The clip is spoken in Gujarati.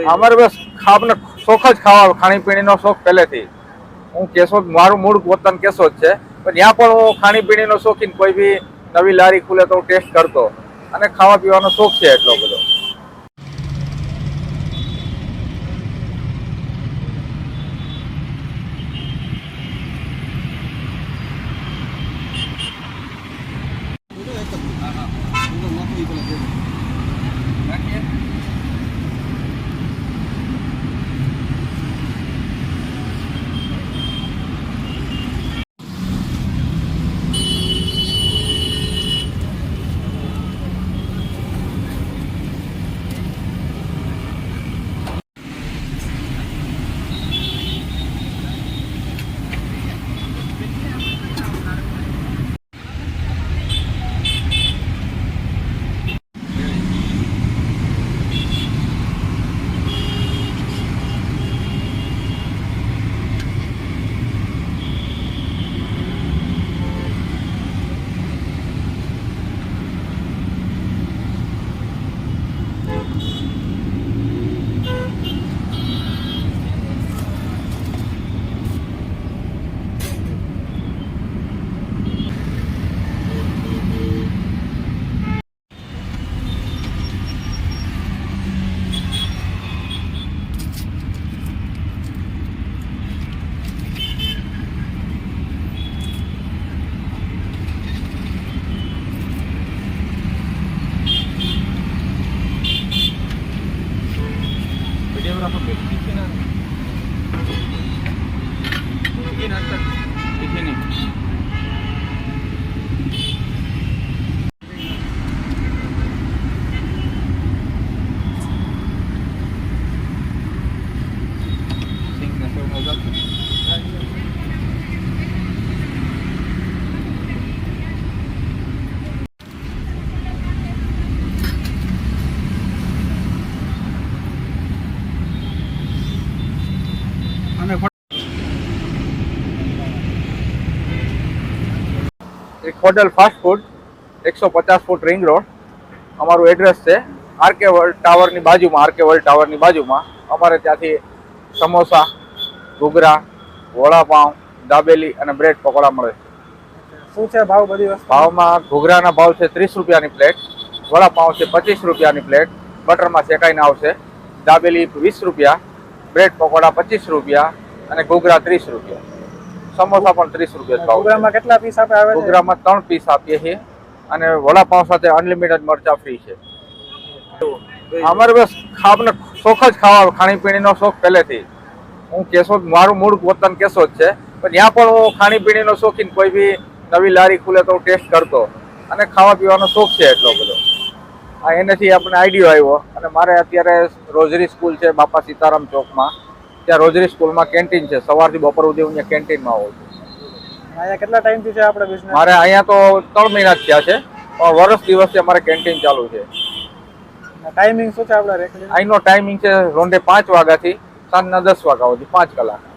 અમારે બસ ખાવાનો શોખ જ ખાવા ખાણીપીણીનો શોખ પહેલેથી. હું કેશોદ મારું મૂળ વતન કેશોદ છે, પણ ત્યાં પણ હું ખાણીપીણીનો શોખીન. કોઈ બી નવી લારી ખુલે તો હું ટેસ્ટ કરતો, અને ખાવા પીવાનો શોખ છે એટલો બધો. એક hotel fast food 150 foot ring road. અમારું એડ્રેસ છે આરકે વર્લ્ડ ટાવરની બાજુમાં. આરકે વર્લ્ડ ટાવરની બાજુમાં અમારે ત્યાંથી સમોસા, ઘૂઘરા, વડાપાઉં, દાબેલી અને બ્રેડ પકોડા મળે છે. શું છે ભાવ? બધી વસ્તુ ભાવમાં ઘૂઘરાના ભાવ છે 30 રૂપિયાની પ્લેટ, વડાપાઉં છે 25 રૂપિયાની પ્લેટ, બટરમાં શેકાઈને આવશે, દાબેલી 20 રૂપિયા, બ્રેડ પકોડા 25 રૂપિયા અને ઘૂઘરા 30 રૂપિયા. સમોસા પણ 30 રૂપિયા. ઘૂઘરામાં કેટલા પીસ આપે આવે? ઘૂઘરામાં 3 પીસ આપીએ છીએ અને વડાપાઉં સાથે અનલિમિટેડ મરચા ફ્રી છે. અમારે બસ ખાવાનો શોખ જ ખાવા ખાણીપીણીનો શોખ પહેલેથી. હું કેશોદ મારું મૂળ વતન કેશોદ છે, પણ ત્યાં પણ હું ખાણીપીણીનો શોખીન. કોઈ બી નવી લારી ખુલે તો હું ટેસ્ટ કરતો, અને ખાવા પીવાનો શોખ છે એટલો બધો. એનાથી આપણે આઈડિયો આવ્યો. અને મારે અત્યારે રોઝરી સ્કૂલ છે બાપા સીતારામ ચોકમાં. ત્યાં રોઝરી સ્કૂલમાં કેન્ટીન છે. સવારથી બપોર સુધી હું અહીંયા કેન્ટીનમાં હોઉં છું. અહીંયા કેટલા ટાઈમથી છે આપણે બિઝનેસ? મારે અહીંયા તો 3 મહિના જ થયા છે, પણ વર્ષ દિવસથી અમારે કેન્ટીન ચાલુ છે. ટાઈમિંગ શું છે આપણે? અહીંનો ટાઈમિંગ છે રોંઢે 5 વાગ્યાથી સાંજના 10 વાગ્યા સુધી, 5 કલાક.